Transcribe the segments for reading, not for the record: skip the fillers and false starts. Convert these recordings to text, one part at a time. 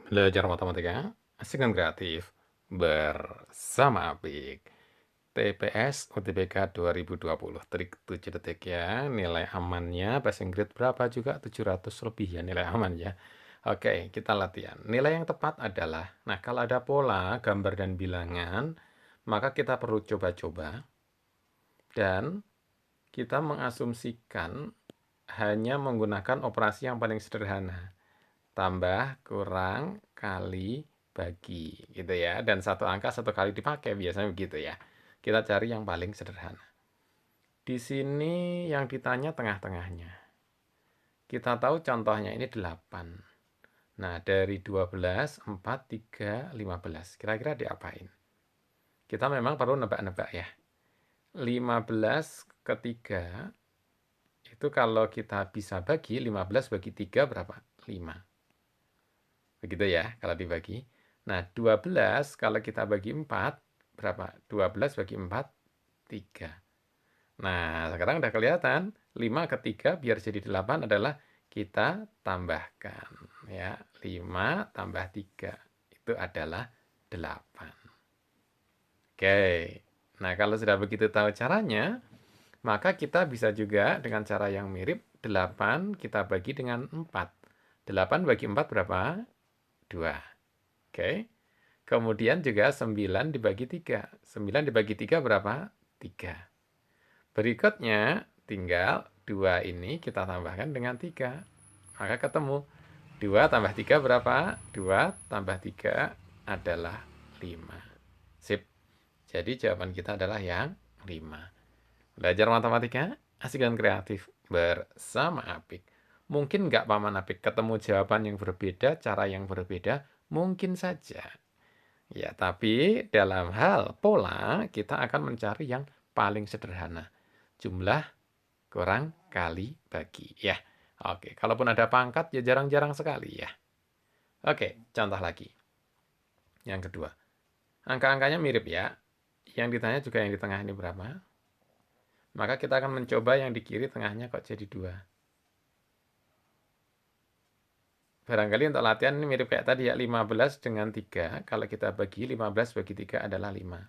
Belajar matematika, asik dan kreatif, bersama Apik. TPS UTBK 2020, trik 7 detik ya. Nilai amannya passing grade berapa juga? 700 lebih ya nilai amannya. Oke, kita latihan. Nilai yang tepat adalah, nah kalau ada pola, gambar, dan bilangan, maka kita perlu coba-coba. Dan kita mengasumsikan hanya menggunakan operasi yang paling sederhana. Tambah, kurang, kali, bagi, gitu ya. Dan satu angka satu kali dipakai, biasanya begitu ya. Kita cari yang paling sederhana. Di sini yang ditanya tengah-tengahnya. Kita tahu contohnya ini 8. Nah, dari 12, 4, 3, 15. Kira-kira diapain? Kita memang perlu nebak-nebak ya. 15 ke 3, itu kalau kita bisa bagi, 15 bagi 3 berapa? 5. Begitu ya, kalau dibagi. Nah, 12 kalau kita bagi 4, berapa? 12 bagi 4, 3. Nah, sekarang udah kelihatan. 5 ke 3 biar jadi 8 adalah kita tambahkan. Ya, 5 tambah 3. Itu adalah 8. Oke. Nah, kalau sudah begitu tahu caranya, maka kita bisa juga dengan cara yang mirip. 8 kita bagi dengan 4. 8 bagi 4 berapa? 2. Oke. Kemudian juga 9 dibagi 3. 9 dibagi 3 berapa? 3. Berikutnya tinggal 2 ini kita tambahkan dengan 3. Maka ketemu 2 tambah 3 berapa? 2 tambah 3 adalah 5. Sip. Jadi jawaban kita adalah yang 5. Belajar matematika, asik dan kreatif bersama Apik. Mungkin nggak Paman Apik ketemu jawaban yang berbeda, cara yang berbeda? Mungkin saja. Ya, tapi dalam hal pola, kita akan mencari yang paling sederhana. Jumlah kurang kali bagi. Ya, oke. Kalaupun ada pangkat, ya jarang-jarang sekali ya. Oke, contoh lagi. Yang kedua. Angka-angkanya mirip ya. Yang ditanya juga yang di tengah ini berapa. Maka kita akan mencoba yang di kiri tengahnya kok jadi 2. Barangkali untuk latihan ini mirip kayak tadi ya. 15 dengan 3. Kalau kita bagi, 15 bagi 3 adalah 5.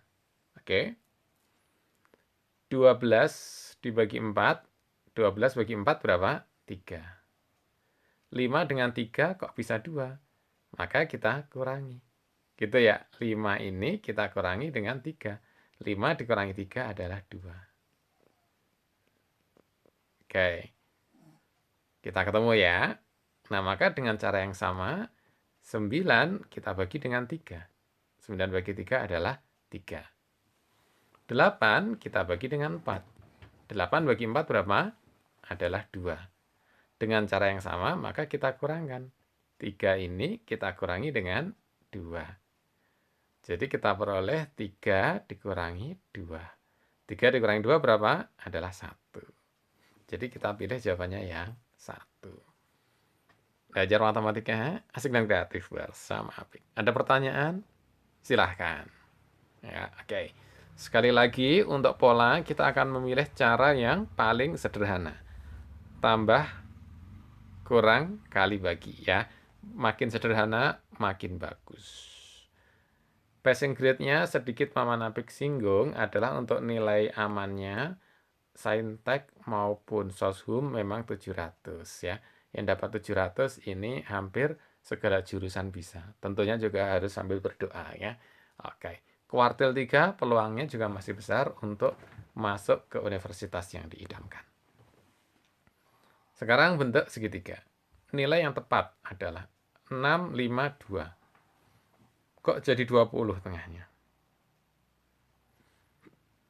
Oke. 12 dibagi 4, 12 bagi 4 berapa? 3. 5 dengan 3 kok bisa 2? Maka kita kurangi. Gitu ya, 5 ini kita kurangi dengan 3. 5 dikurangi 3 adalah 2. Oke, kita ketemu ya. Nah, maka dengan cara yang sama, 9 kita bagi dengan 3. 9 bagi 3 adalah 3. 8 kita bagi dengan 4. 8 bagi 4 berapa? Adalah 2. Dengan cara yang sama, maka kita kurangkan. 3 ini kita kurangi dengan 2. Jadi kita peroleh 3 dikurangi 2. 3 dikurangi 2 berapa? Adalah 1. Jadi kita pilih jawabannya yang 1. Belajar matematika asik dan kreatif bersama Apik. Ada pertanyaan? Silahkan. Ya, oke. Sekali lagi, untuk pola kita akan memilih cara yang paling sederhana. Tambah, kurang, kali bagi ya. Makin sederhana, makin bagus. Passing grade-nya sedikit Paman Apik singgung adalah untuk nilai amannya Saintek maupun Soshum memang 700 ya. Yang dapat 700 ini hampir segala jurusan bisa. Tentunya juga harus sambil berdoa ya. Oke. Kuartil 3 peluangnya juga masih besar untuk masuk ke universitas yang diidamkan. Sekarang bentuk segitiga. Nilai yang tepat adalah 652. Kok jadi 20 tengahnya?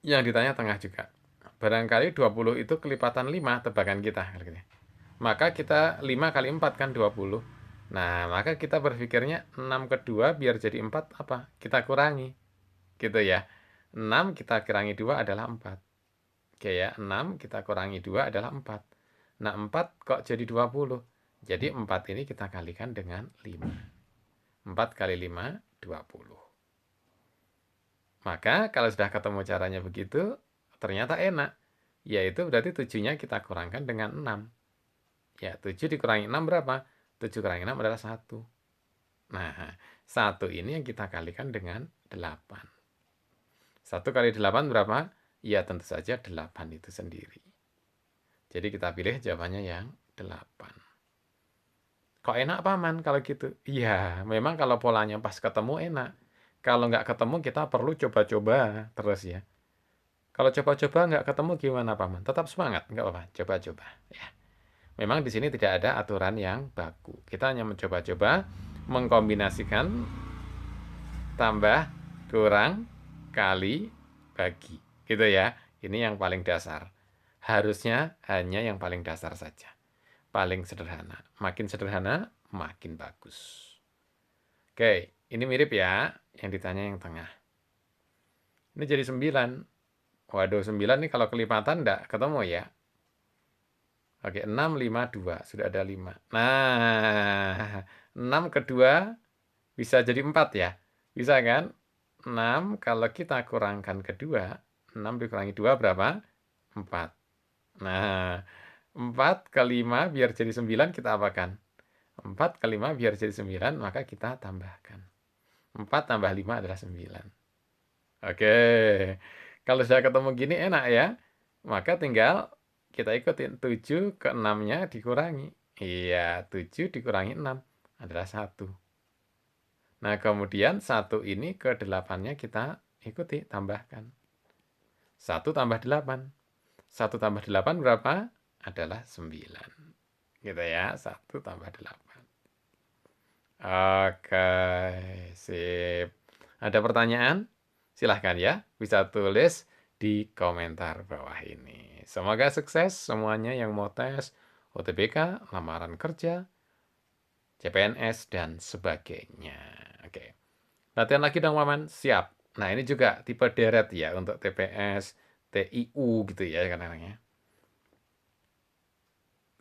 Yang ditanya tengah juga. Barangkali 20 itu kelipatan 5 tebakan kita. Maka kita 5 kali 4 kan 20. Nah, maka kita berpikirnya 6 kedua biar jadi 4 apa? Kita kurangi. Gitu ya. 6 kita kurangi 2 adalah 4. Oke ya, 6 kita kurangi 2 adalah 4. Nah, 4 kok jadi 20? Jadi 4 ini kita kalikan dengan 5. 4 kali 5, 20. Maka kalau sudah ketemu caranya begitu, ternyata enak. Yaitu berarti 7-nya kita kurangkan dengan 6. Ya, 7 dikurangi 6 berapa? 7 kurangi 6 adalah 1. Nah, 1 ini yang kita kalikan dengan 8. 1 kali 8 berapa? Ya tentu saja 8 itu sendiri. Jadi kita pilih jawabannya yang 8. Kok enak Paman kalau gitu? Iya, memang kalau polanya pas ketemu enak. Kalau nggak ketemu kita perlu coba-coba terus ya. Kalau coba-coba nggak ketemu gimana Paman? Tetap semangat, nggak apa-apa, coba-coba. Ya. Memang di sini tidak ada aturan yang baku. Kita hanya mencoba-coba mengkombinasikan tambah, kurang, kali, bagi. Gitu ya. Ini yang paling dasar. Harusnya hanya yang paling dasar saja. Paling sederhana. Makin sederhana, makin bagus. Oke, ini mirip ya. Yang ditanya yang tengah. Ini jadi 9. Waduh, 9 nih kalau kelipatan enggak ketemu ya. Oke, 6, 5, 2. Sudah ada 5. Nah, 6 kedua bisa jadi 4 ya. Bisa kan? 6 kalau kita kurangkan kedua, 6 dikurangi 2 berapa? 4. Nah, 4 ke 5 biar jadi 9 kita apakan? 4 ke 5 biar jadi 9, maka kita tambahkan. 4 tambah 5 adalah 9. Oke, kalau sudah ketemu gini enak ya. Maka tinggal kita ikutin 7 ke 6-nya dikurangi. Iya, 7 dikurangi 6 adalah 1. Nah, kemudian 1 ini ke 8-nya kita ikuti, tambahkan. 1 tambah 8. 1 tambah 8 berapa? Adalah 9. Gitu ya, 1 tambah 8. Oke, sip. Ada pertanyaan? Silahkan ya, bisa tulis di komentar bawah ini. Semoga sukses semuanya yang mau tes UTBK, lamaran kerja, CPNS, dan sebagainya. Oke, latihan lagi dong, Maman. Siap. Nah, ini juga tipe deret ya untuk TPS, TIU gitu ya kadang-kadang ya.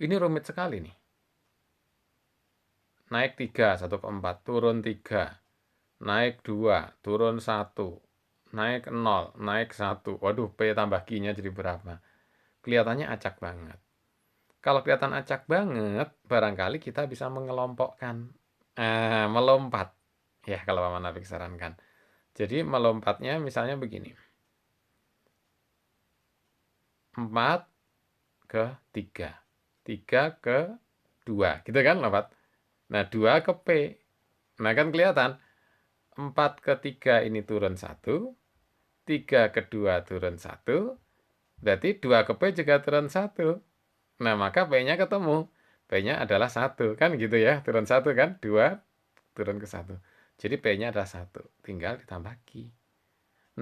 Ini rumit sekali nih. Naik 3, 1 ke 4, turun 3. Naik 2, turun 1. Naik 0, naik 1. Waduh, P tambah Q-nya jadi berapa? Kelihatannya acak banget. Kalau kelihatan acak banget, barangkali kita bisa mengelompokkan. Melompat. Ya, kalau Paman Nafik sarankan. Jadi melompatnya misalnya begini. 4 ke 3. 3 ke 2. Gitu kan lompat? Nah, 2 ke P. Nah, kan kelihatan. 4 ke 3 ini turun 1. 3 ke 2 turun 1. Berarti 2 ke P juga turun 1. Nah, maka P-nya ketemu. P-nya adalah 1. Kan gitu ya. Turun 1 kan. 2 turun ke 1. Jadi P-nya adalah 1. Tinggal ditambah Q.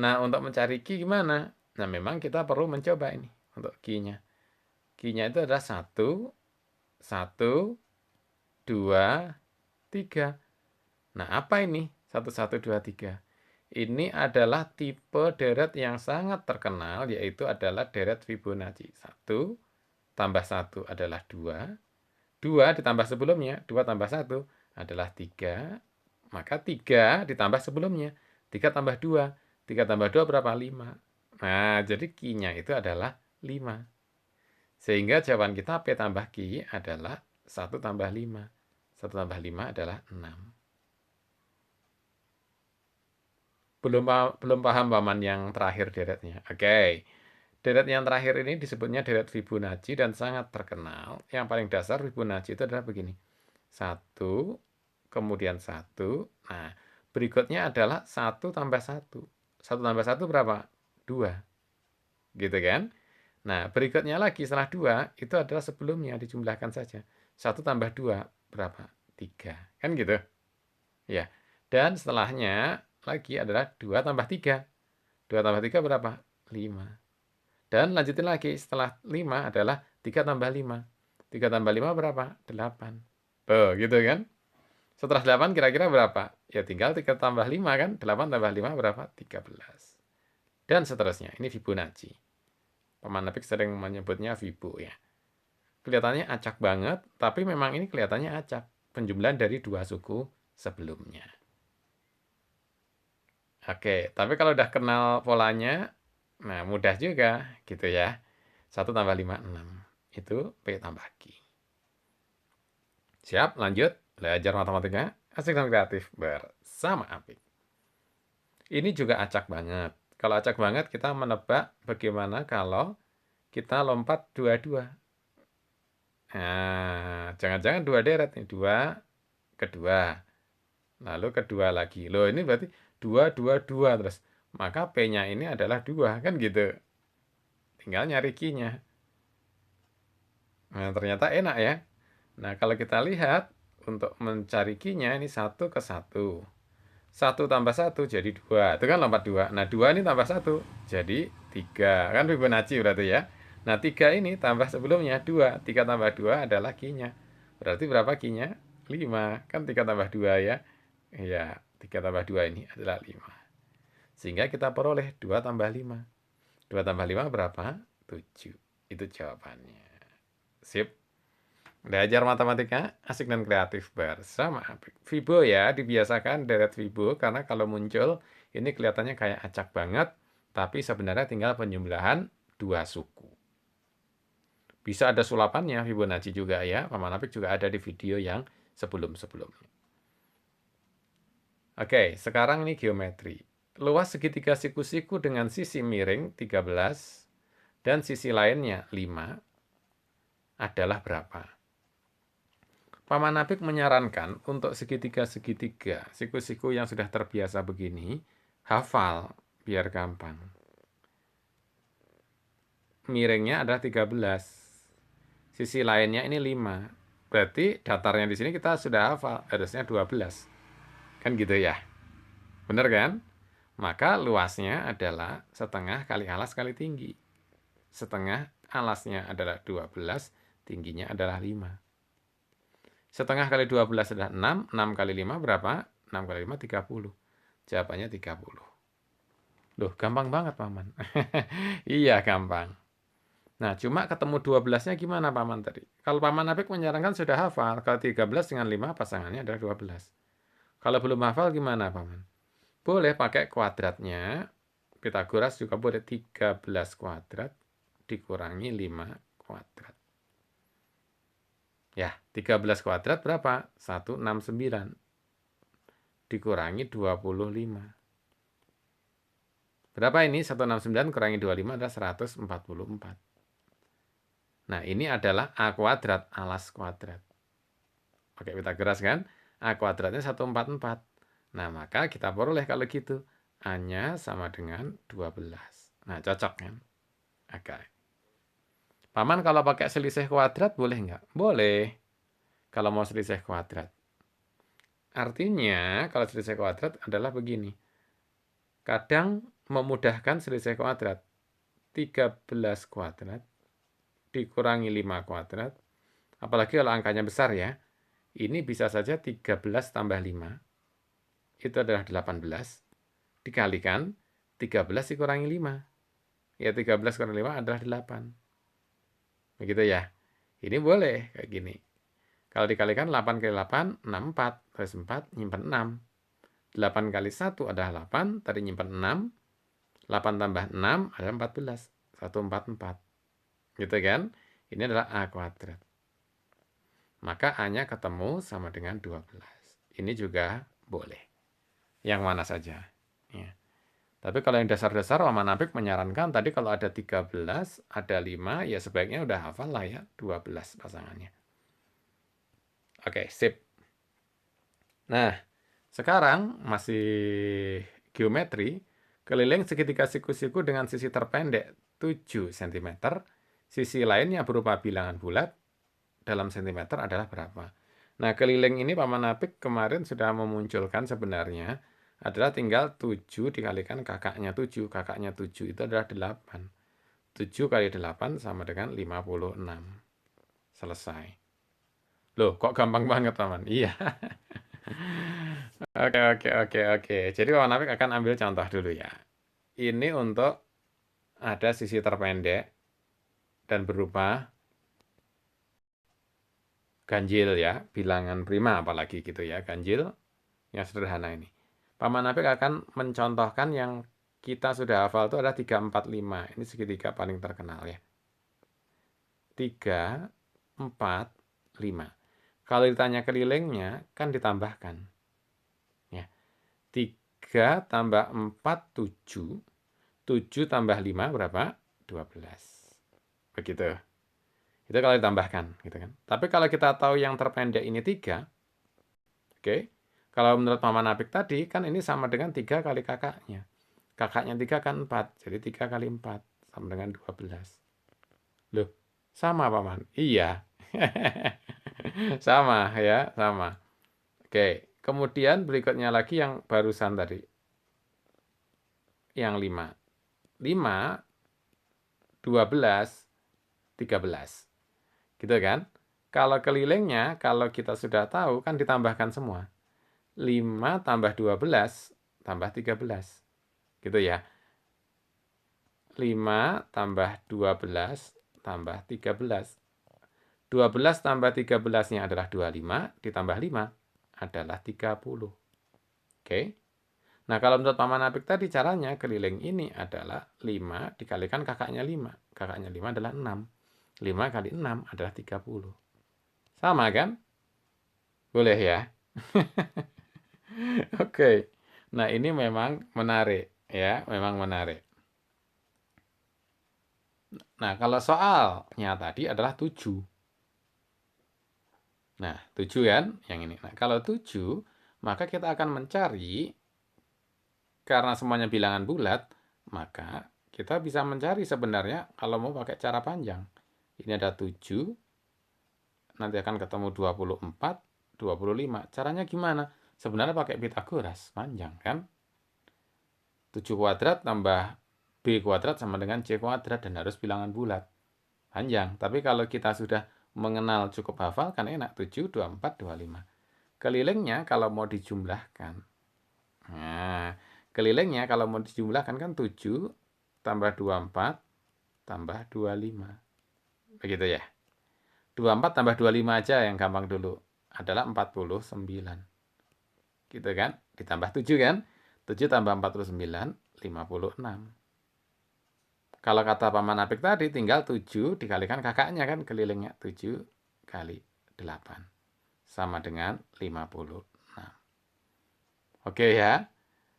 Nah, untuk mencari Q gimana? Nah, memang kita perlu mencoba ini. Untuk Q-nya. Q-nya itu adalah 1, 1, 2, 3. Nah, apa ini? 1, 1, 2, 3. Ini adalah tipe deret yang sangat terkenal, yaitu adalah deret Fibonacci. 1 tambah 1 adalah 2. 2 ditambah sebelumnya, 2 tambah 1 adalah 3. Maka 3 ditambah sebelumnya, 3 tambah 2. 3 tambah 2 berapa? 5. Nah, jadi Q-nya itu adalah 5. Sehingga jawaban kita P tambah Q adalah 1 tambah 5. 1 tambah 5 adalah 6. Belum paham Paman yang terakhir deretnya. Oke. Deret yang terakhir ini disebutnya deret Fibonacci dan sangat terkenal. Yang paling dasar Fibonacci itu adalah begini. 1, kemudian 1. Nah, berikutnya adalah 1 tambah 1. 1 tambah 1 berapa? 2. Gitu kan? Nah, berikutnya lagi setelah 2, itu adalah sebelumnya, dijumlahkan saja. 1 tambah 2 berapa? 3. Kan gitu? Ya. Dan setelahnya lagi adalah 2 tambah 3. 2 tambah 3 berapa? 5. Dan lanjutin lagi, setelah 5 adalah 3 tambah 5. 3 tambah 5 berapa? 8. Tuh, gitu kan? Setelah 8 kira-kira berapa? Ya tinggal 3 tambah 5 kan? 8 tambah 5 berapa? 13. Dan seterusnya. Ini Fibonacci. Paman Nafik sering menyebutnya Fibo ya. Kelihatannya acak banget, tapi memang ini kelihatannya acak. Penjumlahan dari dua suku sebelumnya. Oke, tapi kalau udah kenal polanya, nah mudah juga gitu ya. 1 tambah 5, 6. Itu P tambah Q. Siap, lanjut. Belajar matematika. asik dan kreatif bersama Apik. Ini juga acak banget. Kalau acak banget kita menebak bagaimana kalau kita lompat dua-dua. Nah, jangan-jangan dua deret nih. Dua, kedua. Lalu kedua lagi. Loh, ini berarti dua, dua, dua terus. Maka P-nya ini adalah dua, kan gitu. Tinggal nyari Q-nya. Nah, ternyata enak ya. Nah, kalau kita lihat, untuk mencari Q-nya ini satu ke satu. Satu tambah satu jadi dua. Itu kan lompat dua. Nah, dua ini tambah satu jadi tiga. Kan Fibonacci berarti ya. Nah, tiga ini tambah sebelumnya dua. Tiga tambah dua adalah Q-nya. Berarti berapa Q-nya? Lima. Kan tiga tambah dua ya. Iya, tiga tambah dua ini adalah lima. Sehingga kita peroleh dua tambah lima. Dua tambah lima berapa? Tujuh. Itu jawabannya. Sip. Belajar matematika asik dan kreatif bersama Apik. Fibo ya, dibiasakan deret Fibo karena kalau muncul ini kelihatannya kayak acak banget, tapi sebenarnya tinggal penjumlahan dua suku. Bisa ada sulapannya Fibonacci juga ya, Paman Apik juga ada di video yang sebelum-sebelumnya. Oke, sekarang ini geometri. Luas segitiga siku-siku dengan sisi miring 13 dan sisi lainnya 5 adalah berapa? Paman Apik menyarankan untuk segitiga-segitiga, siku-siku yang sudah terbiasa begini, hafal biar gampang. Miringnya adalah 13. Sisi lainnya ini 5. Berarti datarnya di sini kita sudah hafal, harusnya 12. Kan gitu ya? Bener kan? Maka luasnya adalah setengah kali alas kali tinggi. Setengah alasnya adalah 12, tingginya adalah 5. Setengah kali 12 adalah 6. 6 kali 5 berapa? 6 kali 5, 30. Jawabannya 30. Loh, gampang banget, Paman. Iya, gampang. Nah, cuma ketemu 12-nya gimana, Paman tadi? Kalau Paman Apik menyarankan sudah hafal. Kalau 13 dengan 5 pasangannya adalah 12. Kalau belum hafal gimana, Paman? Boleh pakai kuadratnya. Pitagoras juga boleh 13 kuadrat dikurangi 5 kuadrat. Ya, 13 kuadrat berapa? 169 dikurangi 25. Berapa ini? 169 kurangi 25 adalah 144. Nah, ini adalah A kuadrat, alas kuadrat. Pakai Pitagoras kan? A kuadratnya 144. Nah, maka kita peroleh kalau gitu. A-nya sama dengan 12. Nah, cocok kan? Oke. Paman kalau pakai selisih kuadrat boleh nggak? Boleh. Kalau mau selisih kuadrat. Artinya, kalau selisih kuadrat adalah begini. Kadang memudahkan selisih kuadrat. 13 kuadrat dikurangi 5 kuadrat. Apalagi kalau angkanya besar ya. Ini bisa saja 13 tambah 5. Itu adalah 18. Dikalikan 13 dikurangi 5. Ya 13 kurangi 5 adalah 8. Begitu ya. Ini boleh kayak gini. Kalau dikalikan 8 kali 8, 64. Terus 4, nyimpan 6. 8 kali 1 adalah 8. Tadi nyimpan 6. 8 tambah 6 adalah 14. 144. Gitu kan? Ini adalah A kuadrat. Maka A-nya ketemu sama dengan 12. Ini juga boleh. Yang mana saja. Ya. Tapi kalau yang dasar-dasar, Paman Apik menyarankan tadi kalau ada 13, ada 5, ya sebaiknya udah hafal lah ya, 12 pasangannya. Oke, sip. Nah, sekarang masih geometri, keliling segitiga siku-siku dengan sisi terpendek 7 cm, sisi lainnya berupa bilangan bulat, dalam sentimeter adalah berapa? Nah, keliling ini Paman Apik kemarin sudah memunculkan sebenarnya adalah tinggal 7 dikalikan kakaknya 7. Kakaknya 7 itu adalah 8. 7 kali 8 sama dengan 56. Selesai. Loh, kok gampang banget, Paman? Iya. Oke. Jadi Paman Apik akan ambil contoh dulu ya. Ini untuk ada sisi terpendek dan berupa ganjil ya, bilangan prima apalagi gitu ya, ganjil yang sederhana ini. Paman Apik akan mencontohkan yang kita sudah hafal itu adalah 3, 4, 5. Ini segitiga paling terkenal ya. 3, 4, 5. Kalau ditanya kelilingnya, kan ditambahkan. 3 tambah 4, 7. 7 tambah 5 berapa? 12. Begitu. Itu kalau ditambahkan, gitu kan. Tapi kalau kita tahu yang terpendek ini 3, oke. Kalau menurut Paman Apik tadi, kan ini sama dengan 3 kali kakaknya. Kakaknya 3 kan 4, jadi 3 kali 4 sama dengan 12. Loh, sama Paman? Iya. Sama ya, sama. Oke, kemudian berikutnya lagi yang barusan tadi. Yang 5. 5, 12, 13. Gitu kan? Kalau kelilingnya, kalau kita sudah tahu, kan ditambahkan semua. 5 tambah 12 tambah 13. Gitu ya. 5 tambah 12 tambah 13. 12 tambah 13-nya adalah 25, ditambah 5 adalah 30. Oke. Nah, kalau menurut Paman Apik tadi caranya keliling ini adalah 5 dikalikan kakaknya 5. Kakaknya 5 adalah 6. 5 kali 6 adalah 30. Sama kan? Boleh ya? Oke. Nah, ini memang menarik ya, memang menarik. Nah, kalau soalnya tadi adalah 7. Nah, 7 kan yang ini. Nah, kalau 7, maka kita akan mencari, karena semuanya bilangan bulat, maka kita bisa mencari sebenarnya kalau mau pakai cara panjang. Ini ada 7, nanti akan ketemu 24, 25. Caranya gimana? Sebenarnya pakai Pitagoras, panjang kan? 7 kuadrat tambah B kuadrat sama dengan C kuadrat dan harus bilangan bulat. Panjang, tapi kalau kita sudah mengenal cukup hafal kan enak, 7, 24, 25. Kelilingnya kalau mau dijumlahkan. Nah, kelilingnya kalau mau dijumlahkan kan 7 tambah 24 tambah 25. Begitu ya. 24 tambah 25 aja yang gampang dulu. Adalah 49. Gitu kan? Ditambah 7 kan? 7 tambah 49, 56. Kalau kata Paman Apik tadi, tinggal 7 dikalikan kakaknya kan, kelilingnya 7 kali 8. Sama dengan 56. Oke ya,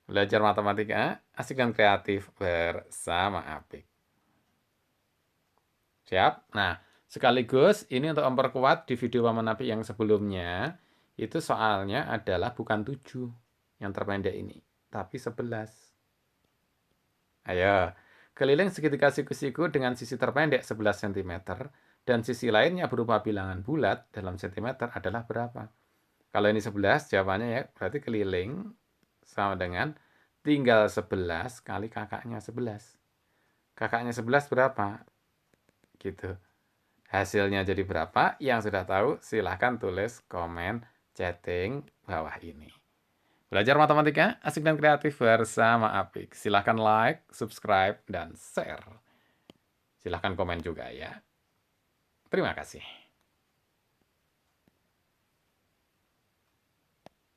belajar matematika asik dan kreatif bersama Apik. Siap? Nah, sekaligus ini untuk memperkuat di video Paman Apik yang sebelumnya, itu soalnya adalah bukan 7 yang terpendek ini, tapi 11. Ayo, keliling segitiga siku-siku dengan sisi terpendek 11 cm dan sisi lainnya berupa bilangan bulat dalam cm adalah berapa? Kalau ini 11, jawabannya ya berarti keliling sama dengan tinggal 11 kali kakaknya 11. Kakaknya 11 berapa? Gitu. Hasilnya jadi berapa? Yang sudah tahu silahkan tulis komen chatting bawah ini. Belajar matematika asik dan kreatif bersama Apik. Silahkan like, subscribe, dan share. Silahkan komen juga ya. Terima kasih.